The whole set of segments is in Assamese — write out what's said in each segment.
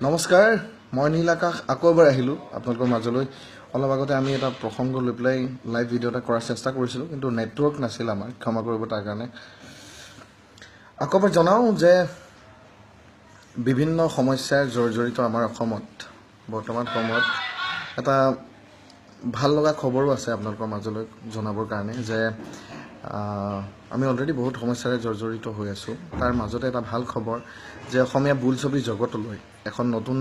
নমস্কাৰ, মই নীল আকাশ আকৌ এবাৰ আহিলোঁ আপোনালোকৰ মাজলৈ। অলপ আগতে আমি এটা প্ৰসংগ লৈ পেলাই লাইভ ভিডিঅ' এটা কৰাৰ চেষ্টা কৰিছিলোঁ, কিন্তু নেটৱৰ্ক নাছিল আমাৰ, ক্ষমা কৰিব তাৰ কাৰণে। আকৌ এবাৰ জনাওঁ যে বিভিন্ন সমস্যাৰ জৰ্জৰিত আমাৰ অসমত বৰ্তমান সময়ত এটা ভাল লগা খবৰো আছে আপোনালোকৰ মাজলৈ জনাবৰ কাৰণে যে আমি অলৰেডি বহুত সমস্যাৰে জৰ্জৰিত হৈ আছোঁ। তাৰ মাজতে এটা ভাল খবৰ যে অসমীয়া বোলছবি জগতলৈ এখন নতুন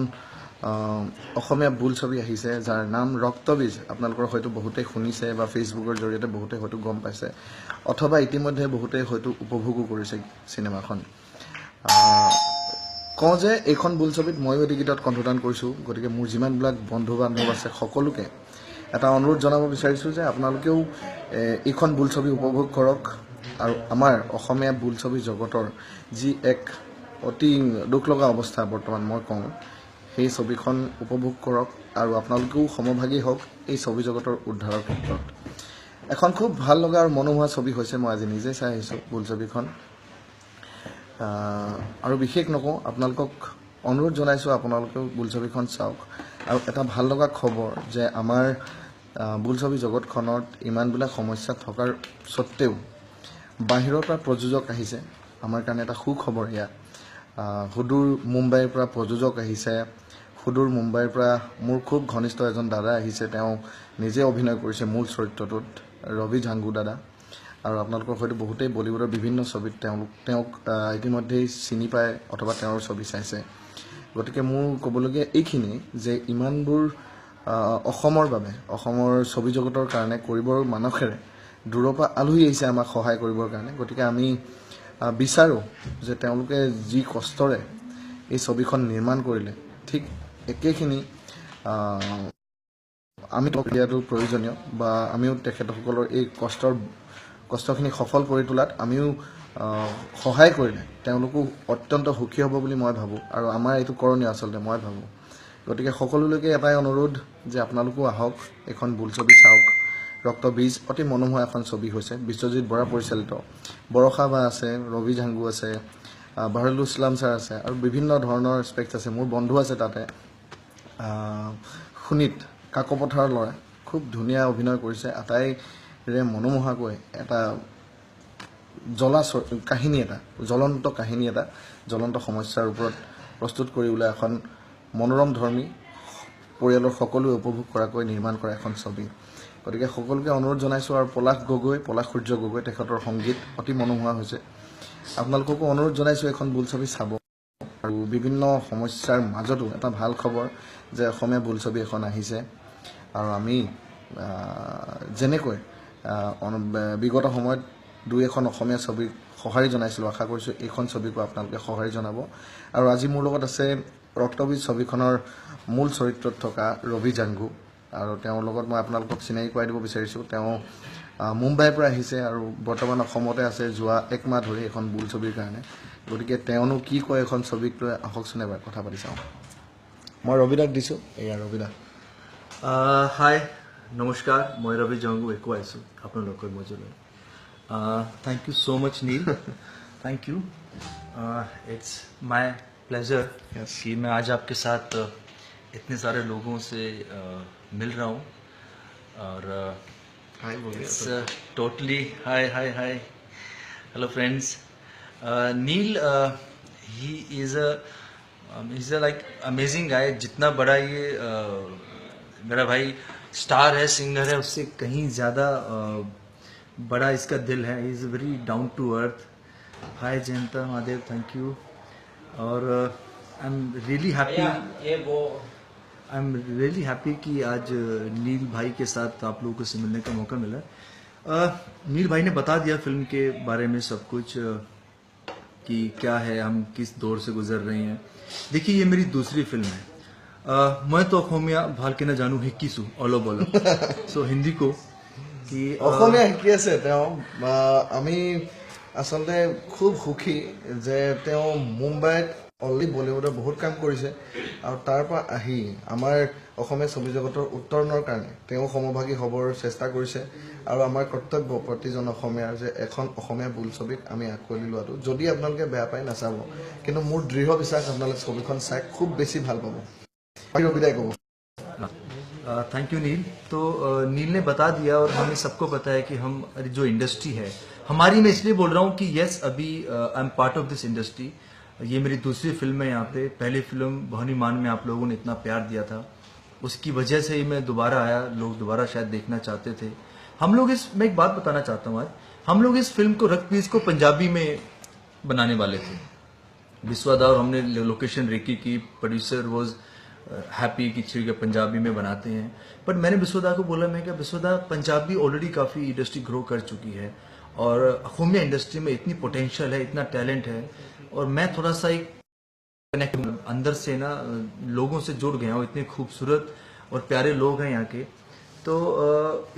অসমীয়া বোলছবি আহিছে, যাৰ নাম ৰক্তবীজ। আপোনালোকৰ হয়তো বহুতেই শুনিছে বা ফেচবুকৰ জৰিয়তে বহুতে হয়তো গম পাইছে, অথবা ইতিমধ্যে বহুতে হয়তো উপভোগো কৰিছে চিনেমাখন। কওঁ যে এইখন বোলছবিত ময়ো এটি গীতত কণ্ঠদান কৰিছোঁ, গতিকে মোৰ যিমানবিলাক বন্ধু বান্ধৱ আছে সকলোকে এটা অনুৰোধ জনাব বিচাৰিছোঁ যে আপোনালোকেও এইখন বোলছবি উপভোগ কৰক আৰু আমাৰ অসমীয়া বোলছবি জগতৰ যি এক অতি দুখ লগা অৱস্থা বৰ্তমান মই কওঁ, সেই ছবিখন উপভোগ কৰক আৰু আপোনালোকেও সমভাগী হওক এই ছবি জগতৰ উদ্ধাৰৰ ক্ষেত্ৰত। এখন খুব ভাল লগা আৰু মনোমোহা ছবি হৈছে, মই আজি নিজে চাই আহিছোঁ বোলছবিখন। আৰু বিশেষ নকওঁ, আপোনালোকক অনুৰোধ জনাইছোঁ আপোনালোকেও বোলছবিখন চাওক। আৰু এটা ভাল লগা খবৰ যে আমাৰ বোলছবি জগতখনত ইমানবিলাক সমস্যা থকাৰ স্বত্তেও বাহিৰৰ পৰা প্ৰযোজক আহিছে, আমাৰ কাৰণে এটা সুখবৰ এয়া। সুদূৰ মুম্বাইৰ পৰা প্ৰযোজক আহিছে, সুদূৰ মুম্বাইৰ পৰা মোৰ খুব ঘনিষ্ঠ এজন দাদা আহিছে, তেওঁ নিজে অভিনয় কৰিছে মূল চৰিত্ৰটোত, ৰবি ঝাংগু দাদা। আৰু আপোনালোকৰ হয়তো বহুতেই বলিউডৰ বিভিন্ন ছবিত তেওঁক ইতিমধ্যেই চিনি পায় অথবা তেওঁৰ ছবি চাইছে। গতিকে মোৰ ক'বলগীয়া এইখিনি যে ইমানবোৰ অসমৰ বাবে, অসমৰ ছবি জগতৰ কাৰণে কৰিবৰ মানসেৰে দূৰৰ পৰা আলহী আহিছে আমাক সহায় কৰিবৰ কাৰণে। গতিকে আমি বিচাৰোঁ যে তেওঁলোকে যি কষ্টৰে এই ছবিখন নিৰ্মাণ কৰিলে, ঠিক একেখিনি আমি দিয়াটো প্ৰয়োজনীয়, বা আমিও তেখেতসকলৰ এই কষ্টখিনি সফল কৰি তোলাত আমিও সহায় কৰিলে তেওঁলোকো অত্যন্ত সুখী হ'ব বুলি মই ভাবোঁ, আৰু আমাৰ এইটো কৰণীয় আচলতে মই ভাবোঁ। গতিকে সকলোলৈকে এটাই অনুৰোধ যে আপোনালোকো আহক, এইখন বোলছবি চাওক। ৰক্তবীজ অতি মনোমোহা এখন ছবি হৈছে, বিশ্বজিৎ বৰা পৰিচালিত। বৰষা বা আছে, ৰবি ঝাংগু আছে, বাহৰুল ইছলাম ছাৰ আছে, আৰু বিভিন্ন ধৰণৰ এছপেক্টছ আছে। মোৰ বন্ধু আছে তাতে, সুনীত কাকপথাৰৰ ল'ৰা, খুব ধুনীয়া অভিনয় কৰিছে। আটাইৰে মনোমোহাকৈ এটা কাহিনী এটা, জ্বলন্ত কাহিনী এটা, জ্বলন্ত সমস্যাৰ ওপৰত প্ৰস্তুত কৰি ওলাই এখন মনোৰমধৰ্মী, পৰিয়ালৰ সকলোৱে উপভোগ কৰাকৈ নিৰ্মাণ কৰা এখন ছবি। গতিকে সকলোকে অনুৰোধ জনাইছোঁ। আৰু পলাশ সূৰ্য গগৈ, তেখেতৰ সংগীত অতি মনোমোহা হৈছে। আপোনালোককো অনুৰোধ জনাইছোঁ এখন বোলছবি চাব। আৰু বিভিন্ন সমস্যাৰ মাজতো এটা ভাল খবৰ যে অসমীয়া বোলছবি এখন আহিছে। আৰু আমি যেনেকৈ বিগত সময়ত দুই এখন অসমীয়া ছবিক সঁহাৰি জনাইছিলোঁ, আশা কৰিছোঁ এইখন ছবিকো আপোনালোকে সঁহাৰি জনাব। আৰু আজি মোৰ লগত আছে ৰক্তবীজ ছবিখনৰ মূল চৰিত্ৰত থকা ৰবি ঝাংগু, আৰু তেওঁৰ লগত মই আপোনালোকক চিনাকি কৰাই দিব বিচাৰিছোঁ। তেওঁ মুম্বাইৰ পৰা আহিছে আৰু বৰ্তমান অসমতে আছে যোৱা 1 মাহ ধৰি এখন বোলছবিৰ কাৰণে। গতিকে তেওঁনো কি কয় এখন ছবিক লৈ, আহকচোন এবাৰ কথা পাতি চাওঁ। মই ৰবিদাক দিছোঁ, এয়া ৰবিদা। হাই নমস্কাৰ, মই ৰবি ঝাংগু একো আছোঁ আপোনালোকৰ মাজলৈ। Thank you so much Neil, thank you. It's my pleasure कि मैं आज आपके साथ इतने सारे लोगों से मिल रहा हूँ। और it's totally hi hello friends. Neil he is a like amazing guy. जितना बड़ा ये मेरा भाई स्टार है, सिंगर है, उससे कहीं ज़्यादा बड़ा इसका दिल है. He is very down to earth. Hi Jayanta Mahadev, thank you. और आई एम रियली हैप्पी कि आज नील भाई के साथ आप लोगों को से मिलने का मौका मिला. नील भाई ने बता दिया फिल्म के बारे में सब कुछ, कि क्या है, हम किस दौर से गुजर रहे हैं. देखिए ये मेरी दूसरी फिल्म है. मैं तो অসমীয়া ভালকে নাজানো, শিকিছোঁ অলপ অলপ. সো হিন্দী কো কি অসমীয়া শিকি আছে তেওঁ। আমি আচলতে খুব সুখী যে তেওঁ মুম্বাইত অলৰেডি বলিউডৰ বহুত কাম কৰিছে, আৰু তাৰ পৰা আহি আমাৰ অসমীয়া ছবি জগতৰ উত্তৰণৰ কাৰণে তেওঁ সমভাগী হ'বৰ চেষ্টা কৰিছে আৰু আমাৰ কৰ্তব্য প্ৰতিজন অসমীয়াৰ যে এখন অসমীয়া বোলছবিক আমি আঁকোৱালি লোৱাটো যদি আপোনালোকে বেয়া পাই নাচাব কিন্তু মোৰ দৃঢ় বিশ্বাস আপোনালোকে ছবিখন চাই খুব বেছি ভাল পাব বাকী বিদায় ক'ব थैंक यू नील तो नील ने बता दिया और हमें सबको पता है कि हम जो इंडस्ट्री है हमारी मैं इसलिए बोल रहा हूँ कि यस अभी I am part of this industry ये मेरी दूसरी फिल्म है यहाँ पे पहली फिल्म भवानी मान में आप लोगों ने इतना प्यार दिया था उसकी वजह से ही मैं दोबारा आया लोग दोबारा शायद देखना चाहते थे हम लोग मैं एक बात बताना चाहता हूँ आज हम लोग इस फिल्म को रखपीस को पंजाबी में बनाने वाले थे विश्वादा और हमने लोकेशन रेकी की प्रोड्यूसर वॉज हैप्पी कि ठीक है पंजाबी में बनाते हैं बट मैंने विश्वदा को बोला मैं क्या विश्वदा पंजाबी ऑलरेडी काफ़ी इंडस्ट्री ग्रो कर चुकी है और अखोमिया इंडस्ट्री में इतनी पोटेंशियल है इतना टैलेंट है और मैं थोड़ा सा एक कनेक्ट अंदर से ना लोगों से जुड़ गया हूँ इतने खूबसूरत और प्यारे लोग हैं यहाँ के तो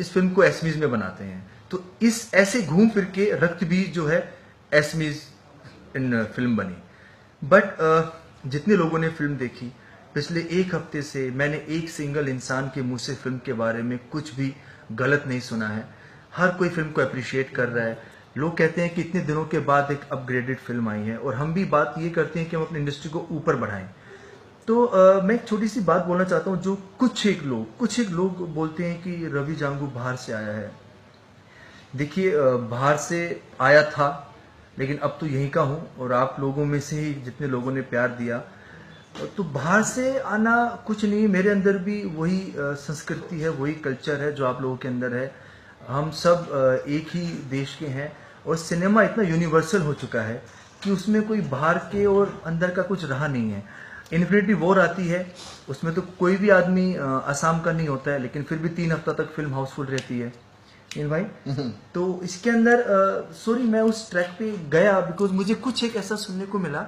इस फिल्म को एसमीज में बनाते हैं तो इस ऐसे घूम फिर के रक्त बीज जो है एसमीज इन फिल्म बनी बट जितने लोगों ने फिल्म देखी पिछले एक हफ्ते से मैंने एक सिंगल इंसान के मुंह से फिल्म के बारे में कुछ भी गलत नहीं सुना है हर कोई फिल्म को अप्रिशिएट कर रहा है लोग कहते हैं कि इतने दिनों के बाद एक अपग्रेडेड फिल्म आई है और हम भी बात ये करते हैं कि हम अपनी इंडस्ट्री को ऊपर बढ़ाएं तो मैं एक छोटी सी बात बोलना चाहता हूँ जो कुछ एक लोग बोलते हैं कि रवि जांगू बाहर से आया है देखिए बाहर से आया था लेकिन अब तो यहीं का हूँ और आप लोगों में से ही जितने लोगों ने प्यार दिया तो बाहर से आना कुछ नहीं मेरे अंदर भी वही संस्कृति है वही कल्चर है जो आप लोगों के अंदर है हम सब एक ही देश के हैं और सिनेमा इतना यूनिवर्सल हो चुका है कि उसमें कोई बाहर के और अंदर का कुछ रहा नहीं है इन्फिनिटी वॉर आती है उसमें तो कोई भी आदमी असम का नहीं होता है लेकिन फिर भी 3 हफ्ता तक फिल्म हाउसफुल रहती है नील भाई तो इसके अंदर सॉरी मैं उस ट्रैक पे गया बिकॉज मुझे कुछ एक ऐसा सुनने को मिला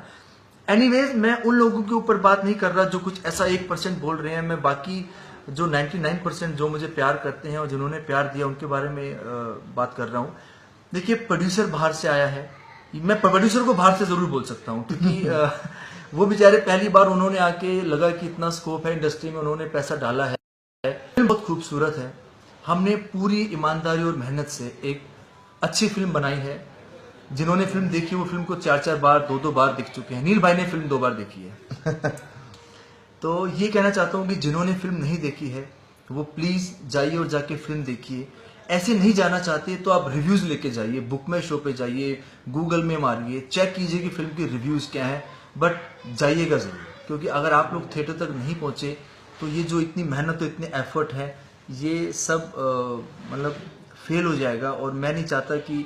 एनीवेज मैं उन लोगों के ऊपर बात नहीं कर रहा जो कुछ ऐसा 1% बोल रहे हैं मैं बाकी जो 99% जो मुझे प्यार करते हैं और जिन्होंने प्यार दिया उनके बारे में बात कर रहा हूँ देखिए प्रोड्यूसर बाहर से आया है मैं प्रोड्यूसर को बाहर से जरूर बोल सकता हूँ क्योंकि वो बेचारे पहली बार उन्होंने आके लगा कि इतना स्कोप है इंडस्ट्री में उन्होंने पैसा डाला है फिल्म बहुत खूबसूरत है हमने पूरी ईमानदारी और मेहनत से एक अच्छी फिल्म बनाई है जिन्होंने फिल्म देखी वो फिल्म को 4-4 बार 2-2 बार देख चुके हैं नील भाई ने फिल्म 2 बार देखी है तो ये कहना चाहता हूँ कि जिन्होंने फिल्म नहीं देखी है वो प्लीज जाइए और जाके फिल्म देखिए ऐसे नहीं जाना चाहते तो आप रिव्यूज लेके जाइए बुक माई शो पे जाइए गूगल में मारिए चेक कीजिए कि फिल्म के रिव्यूज क्या हैं बट जाइएगा जरूर क्योंकि अगर आप लोग थिएटर तक नहीं पहुंचे तो ये जो इतनी मेहनत और इतने एफर्ट है ये सब मतलब फेल हो जाएगा और मैं नहीं चाहता कि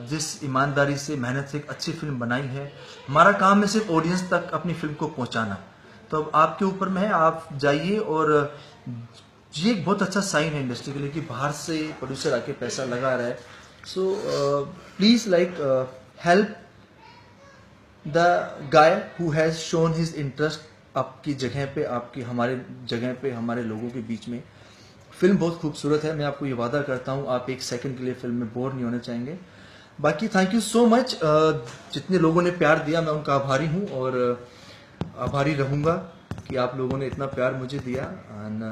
जिस ईमानदारी से मेहनत से एक अच्छी फिल्म बनाई है हमारा काम है सिर्फ ऑडियंस तक अपनी फिल्म को पहुंचाना तो अब आपके ऊपर में है आप जाइए और ये एक बहुत अच्छा साइन है इंडस्ट्री के लिए कि बाहर से प्रोड्यूसर आके पैसा लगा रहा है so please like help the guy who has shown his interest आपकी जगह पे आपकी हमारे जगह पे हमारे लोगों के बीच में फिल्म बहुत खूबसूरत है मैं आपको ये वादा करता हूँ आप एक सेकंड के लिए फिल्म में बोर नहीं होने चाहेंगे बाकी थैंक यू सो मच जितने लोगों ने प्यार दिया मैं उनका आभारी हूँ और आभारी रहूँगा कि आप लोगों ने इतना प्यार मुझे दिया एंड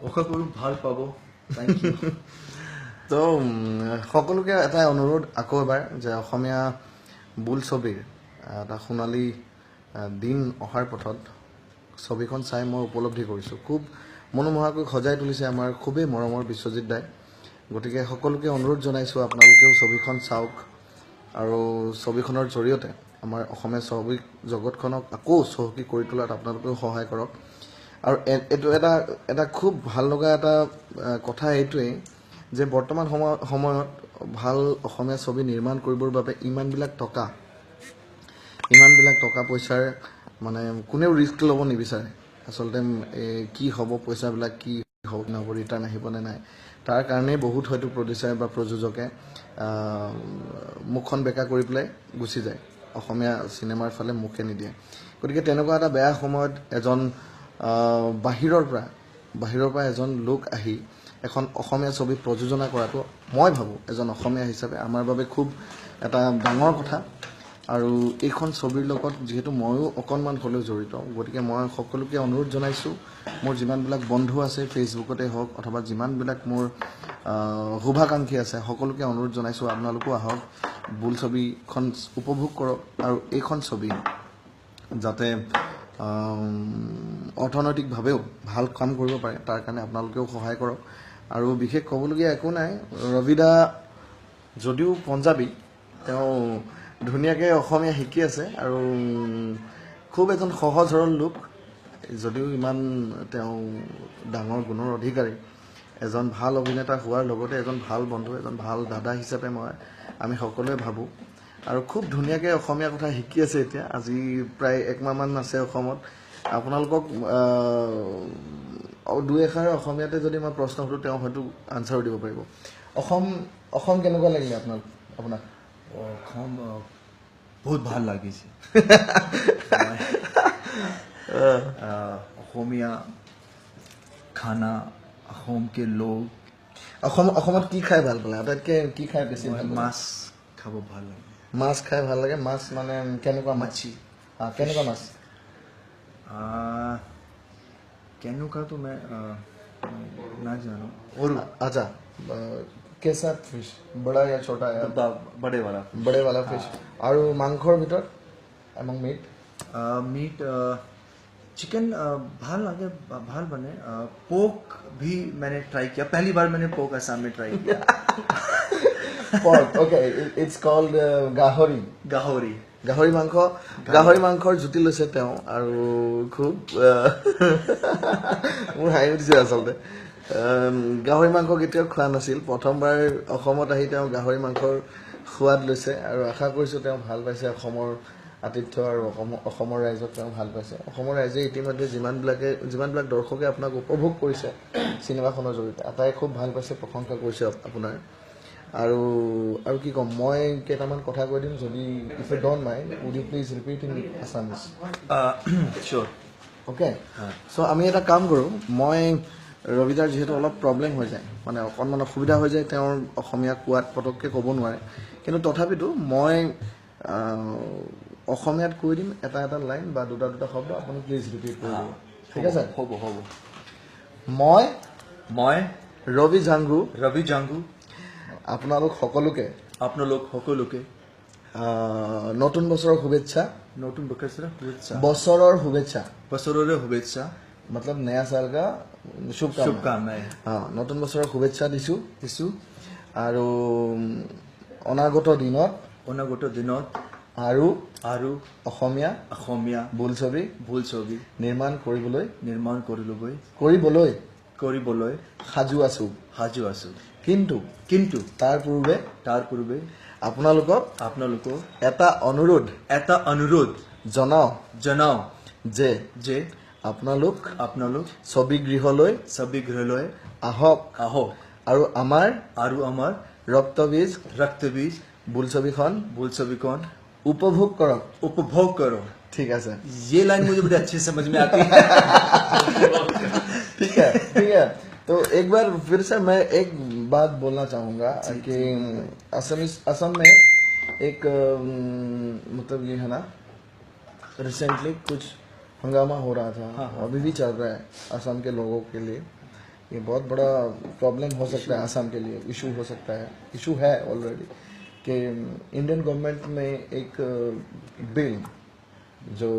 ওখা কৰি ভাল পাব থ্যাংক ইউ তো সকলোকে এটা অনুৰোধ আকৌ এবাৰ যে অসমীয়া বোলছবিৰ এটা সোণালী দিন অহাৰ পথত ছবিখন চাই মই উপলব্ধি কৰিছোঁ খুব মনোমোহাকৈ সজাই তুলিছে আমাৰ খুবেই মৰমৰ বিশ্বজিৎ দাই গতিকে সকলোকে অনুৰোধ জনাইছোঁ আপোনালোকেও ছবিখন চাওক আৰু ছবিখনৰ জৰিয়তে আমাৰ অসমীয়া ছবি জগতখনক আকৌ চহকী কৰি তোলাত আপোনালোকেও সহায় কৰক আৰু এইটো এটা খুব ভাল লগা এটা কথা এইটোৱেই যে বৰ্তমান সময়ত ভাল অসমীয়া ছবি নিৰ্মাণ কৰিবৰ বাবে ইমানবিলাক টকা পইচাৰ মানে কোনেও ৰিস্ক ল'ব নিবিচাৰে আচলতে কি হ'ব পইচাবিলাক কি হ'ব নহ'ব ৰিটাৰ্ণ আহিব নে নাই তাৰ কাৰণেই বহুত হয়তো প্ৰডিউচাৰ বা প্ৰযোজকে মুখখন বেকা কৰি পেলাই গুচি যায় অসমীয়া চিনেমাৰ ফালে মুখে নিদিয়ে গতিকে তেনেকুৱা এটা বেয়া সময়ত এজন বাহিৰৰ পৰা এজন লোক আহি এখন অসমীয়া ছবি প্ৰযোজনা কৰাটো মই ভাবোঁ এজন অসমীয়া হিচাপে আমাৰ বাবে খুব এটা ডাঙৰ কথা আৰু এইখন ছবিৰ লগত যিহেতু ময়ো অকণমান হ'লেও জড়িত, গতিকে মই সকলোকে অনুৰোধ জনাইছোঁ, মোৰ যিমানবিলাক বন্ধু আছে ফেচবুকতে হওক অথবা যিমানবিলাক মোৰ শুভাকাংক্ষী আছে সকলোকে অনুৰোধ জনাইছোঁ, আপোনালোকো আহক, বোলছবিখন উপভোগ কৰক আৰু এইখন ছবি যাতে অৰ্থনৈতিকভাৱেও ভাল কাম কৰিব পাৰে তাৰ কাৰণে আপোনালোকেও সহায় কৰক। আৰু বিশেষ ক'বলগীয়া একো নাই, ৰবিদা যদিও পঞ্জাবী তেওঁ ধুনীয়াকৈ অসমীয়া শিকি আছে আৰু খুব এজন সহজ সৰল লোক, যদিও ইমান তেওঁ ডাঙৰ গুণৰ অধিকাৰী, এজন ভাল অভিনেতা হোৱাৰ লগতে এজন ভাল বন্ধু, এজন ভাল দাদা হিচাপে আমি সকলোৱে ভাবোঁ। আৰু খুব ধুনীয়াকৈ অসমীয়া কথা শিকি আছে এতিয়া, আজি প্ৰায় একমাহমান আছে অসমত। আপোনালোকক দুই এষাৰ অসমীয়াতে যদি মই প্ৰশ্ন সোধোঁ তেওঁ হয়তো আনচাৰো দিব পাৰিব। অসম কেনেকুৱা লাগিলে আপোনাক? অসম বহুত ভাল লাগিছে। অসমীয়া খানা, অসমকে লোক। অসমত কি খাই ভাল পালে? আটাইতকৈ কি খাই বেছি ভাল পালে? মাছ খাব ভাল লাগে। মাছ খাই ভাল লাগে? মাছ মানে কেনেকুৱা মাছ? কেনেকুৱা মাছ? কেনেকুৱাটো মই নাজানো। अच्छा, कैसा फिश? बड़ा या छोटा? बड़े वाला। बड़े वाला फिश। আৰু মাংসৰ ভিতৰত এমং মিট? मीट चिकन भाल लगे, भाल बने। पोक भी मैंने ट्राई किया, पहली बार मैंने पोक असम में ट्राई किया। Pork, okay, it's called গাহৰি। গাহৰি মাংসৰ জুতি লৈছে তেওঁ আৰু খুব মোৰ হাঁহি উঠিছে আচলতে। গাহৰি মাংস কেতিয়াও খোৱা নাছিল, প্ৰথমবাৰ অসমত আহি তেওঁ গাহৰি মাংসৰ সোৱাদ লৈছে আৰু আশা কৰিছোঁ তেওঁ ভাল পাইছে অসমৰ আতিথ্য আৰু অসমৰ ৰাইজক তেওঁ ভাল পাইছে। অসমৰ ৰাইজে ইতিমধ্যে যিমানবিলাক দৰ্শকে আপোনাক উপভোগ কৰিছে চিনেমাখনৰ জৰিয়তে আটাই খুব ভাল পাইছে, প্ৰশংসা কৰিছে আপোনাৰ। আৰু কি ক'ম, মই কেইটামান কথা কৈ দিম যদি if you don't mind, would you please repeat in Assamese? Sure. Okay, so' আমি এটা কাম কৰোঁ, মই ৰবিদাৰ যিহেতু অলপ প্ৰব্লেম হৈ যায়, মানে অকণমান অসুবিধা হৈ যায়, তেওঁৰ অসমীয়া কোৱাত পটককৈ ক'ব নোৱাৰে, কিন্তু তথাপিতো মই অসমীয়াত কৈ দিম এটা লাইন বা দুটা শব্দ, আপুনি প্লিজ ৰিপিট কৰি দিব, ঠিক আছে? হ'ব। মই ৰবি জাংগু আপোনালোক সকলোকে নতুন বছৰৰ শুভেচ্ছা। বছৰৰ শুভেচ্ছা मतलब नया साल का शुभकामनाएं। নতুন বছৰৰ শুভেচ্ছা দিছোঁ আৰু অনাগত দিনত আৰু অসমীয়া বোলছবি নিৰ্মাণ কৰিবলৈ সাজু আছোঁ। কিন্তু তাৰ পূৰ্বে আপোনালোকক এটা অনুৰোধ জনাওঁ যে আপোনালোক ছবিগৃহলৈ আহক আৰু আমাৰ ৰক্তবীজ বোলছবিখন উপভোগ কৰক। ঠিক আছে, ये लाइन मुझे बड़ी अच्छी समझ में आती है। ठीक है। तो एक बार फिर से मैं एक बात बोलना चाहूँगा कि असम में एक मतलब ये है ना, रिसेंटली कुछ हंगामा हो रहा था, अभी भी चल रहा है असम के लोगों के लिए। ये बहुत बड़ा प्रॉब्लम हो सकता है असम के लिए, इशू हो सकता है, इशू है ऑलरेडी, कि इंडियन गवर्नमेंट में एक बिल जो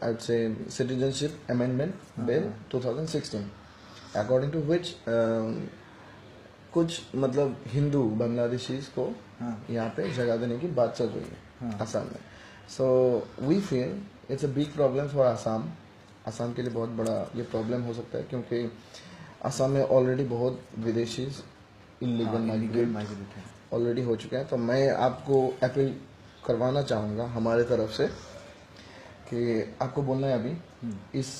I would say citizenship amendment bill 2016, according to which कुछ मतलब हिंदू बांग्लादेशीज को यहाँ पे जगह देने की बात चल रही है असम में। So we feel it's a big problem for Assam के लिए बहुत बड़ा ये प्रॉब्लम हो सकता है, क्योंकि असम में ऑलरेडी बहुत विदेशी इलीगल माइग्रेट ऑलरेडी हो चुके हैं। तो मैं आपको अपील करवाना चाहूँगा हमारे तरफ से कि आपको बोलना है अभी इस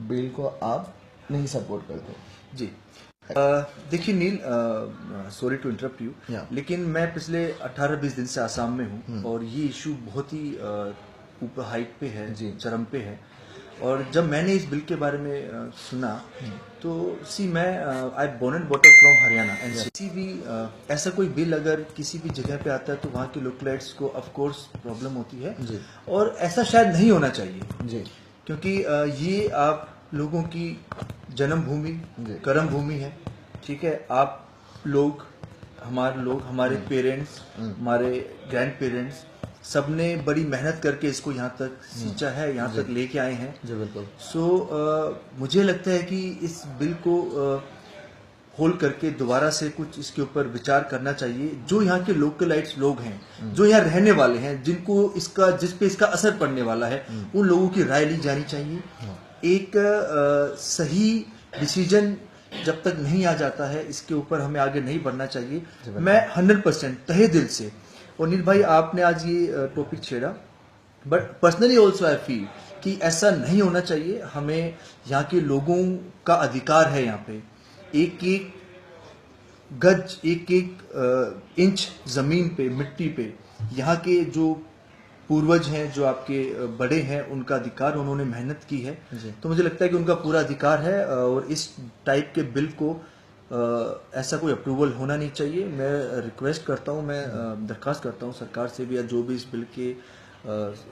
बिल को आप नहीं सपोर्ट करते। जी देखिए नील, सॉरी टू इंटरप्ट यू, लेकिन मैं पिछले 18-20 दिन से आसाम में हूँ और ये इशू बहुत ही ऊपर हाइट पे है, चरम पे है। और जब मैंने इस बिल के बारे में सुना तो सी मैं I born and brought up from Haryana and किसी भी ऐसा कोई बिल अगर किसी भी जगह पे आता है तो वहाँ के लोकलाइट्स को ऑफ कोर्स प्रॉब्लम होती है जी। और ऐसा शायद नहीं होना चाहिए जी क्योंकि ये आप लोगों की जन्मभूमि जी। कर्म भूमि है, ठीक है। आप लोग हमारे पेरेंट्स, हमारे ग्रैंड पेरेंट्स सबने बड़ी मेहनत करके इसको यहाँ तक सींचा है, यहाँ तक लेके आए हैं। जी बिल्कुल। सो मुझे लगता है कि इस बिल को होल्ड करके दोबारा से कुछ इसके ऊपर विचार करना चाहिए। जो यहाँ के लोकलाइट्स लोग हैं, जो यहाँ रहने वाले हैं, जिस पे इसका असर पड़ने वाला है, उन लोगों की राय ली जानी चाहिए। एक सही डिसीजन जब तक नहीं आ जाता है इसके ऊपर हमें आगे नहीं बढ़ना चाहिए। मैं 100% तहे दिल से, और नील भाई आपने आज ये टॉपिक छेड़ा, but personally also I feel कि ऐसा नहीं होना चाहिए। हमें यहाँ के लोगों का अधिकार है, यहाँ पे एक एक गज, एक एक इंच जमीन पे, मिट्टी पे यहाँ के जो पूर्वज हैं, जो आपके बड़े हैं, उनका अधिकार, उन्होंने मेहनत की है। तो मुझे लगता है कि उनका पूरा अधिकार है और इस टाइप के बिल को ऐसा कोई अप्रूवल होना नहीं चाहिए। मैं रिक्वेस्ट करता हूँ, मैं दरख्वास्त करता हूँ सरकार से भी या जो भी इस बिल के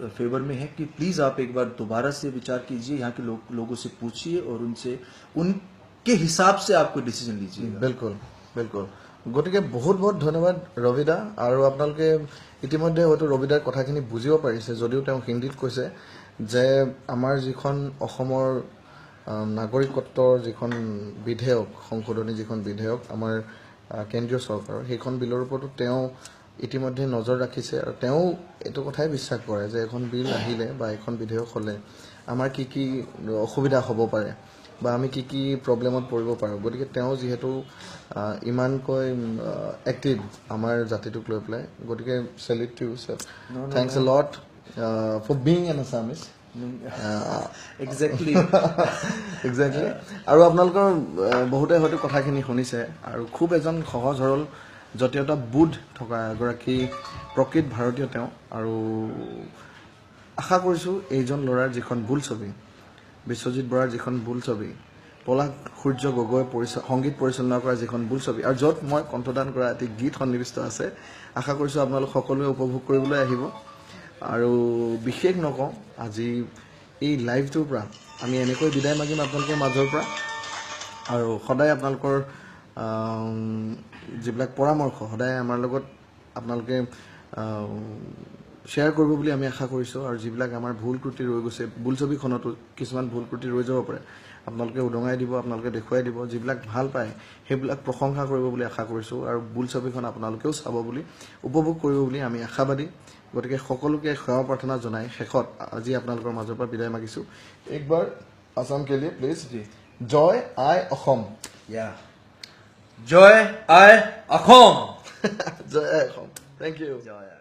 फेवर में है कि प्लीज़ आप एक बार दोबारा से विचार कीजिए, यहाँ के लोगों से पूछिए और उनसे उनके हिसाब से आपको डिसीजन लीजिए। बिल्कुल बिल्कुल। গতিকে বহুত বহুত ধন্যবাদ ৰবিদা। আৰু আপোনালোকে ইতিমধ্যে হয়তো ৰবিদাৰ কথাখিনি বুজিব পাৰিছে, যদিও তেওঁ হিন্দীত কৈছে যে আমাৰ যিখন অসমৰ নাগৰিকত্বৰ যিখন বিধেয়ক, সংশোধনী যিখন বিধেয়ক আমাৰ কেন্দ্ৰীয় চৰকাৰৰ, সেইখন বিলৰ ওপৰতো তেওঁ ইতিমধ্যে নজৰ ৰাখিছে। আৰু তেওঁ এইটো কথাই বিশ্বাস কৰে যে এখন বিল আহিলে বা এখন বিধেয়ক হ'লে আমাৰ কি কি অসুবিধা হ'ব পাৰে বা আমি কি কি প্ৰব্লেমত পৰিব পাৰোঁ। গতিকে তেওঁ যিহেতু ইমানকৈ এক্টিভ আমাৰ জাতিটোক লৈ পেলাই, গতিকে salute to you sir. Thanks a lot for being an Assamese. Exactly exactly. আৰু আপোনালোকৰ বহুতে হয়তো কথাখিনি শুনিছে, আৰু খুব এজন সহজ সৰল জটিলতা বোধ থকা এগৰাকী প্ৰকৃত ভাৰতীয় তেওঁ। আৰু আশা কৰিছোঁ এইজন ল'ৰাৰ যিখন বোলছবি, বিশ্বজিৎ বৰাৰ যিখন বোলছবি, পলাশ সূৰ্য গগৈ সংগীত পৰিচালনা কৰা যিখন বোলছবি, আৰু য'ত মই কণ্ঠদান কৰা এটি গীত সন্নিৱিষ্ট আছে, আশা কৰিছোঁ আপোনালোক সকলোৱে উপভোগ কৰিবলৈ আহিব। আৰু বিশেষ নকওঁ, আজি এই লাইভটোৰ পৰা আমি এনেকৈ বিদায় মাগিম আপোনালোকৰ মাজৰ পৰা। আৰু সদায় আপোনালোকৰ যিবিলাক পৰামৰ্শ সদায় আমাৰ লগত আপোনালোকে শ্বেয়াৰ কৰিব বুলি আমি আশা কৰিছোঁ। আৰু যিবিলাক আমাৰ ভুল ত্ৰুটি ৰৈ গৈছে, বোলছবিখনতো কিছুমান ভুল ত্ৰুটি ৰৈ যাব পাৰে, আপোনালোকে উদঙাই দিব, আপোনালোকে দেখুৱাই দিব। যিবিলাক ভাল পায় সেইবিলাক প্ৰশংসা কৰিব বুলি আশা কৰিছোঁ। আৰু বোলছবিখন আপোনালোকেও চাব বুলি, উপভোগ কৰিব বুলি আমি আশাবাদী। গতিকে সকলোকে সেৱা প্ৰাৰ্থনা জনাই শেষত আজি আপোনালোকৰ মাজৰ পৰা বিদায় মাগিছোঁ। একবাৰ আসাম কে লিয়ে প্লিজ। জয় আই অসম। জয় আই অসম। জয় আই অসম। Thank you. জয় আই।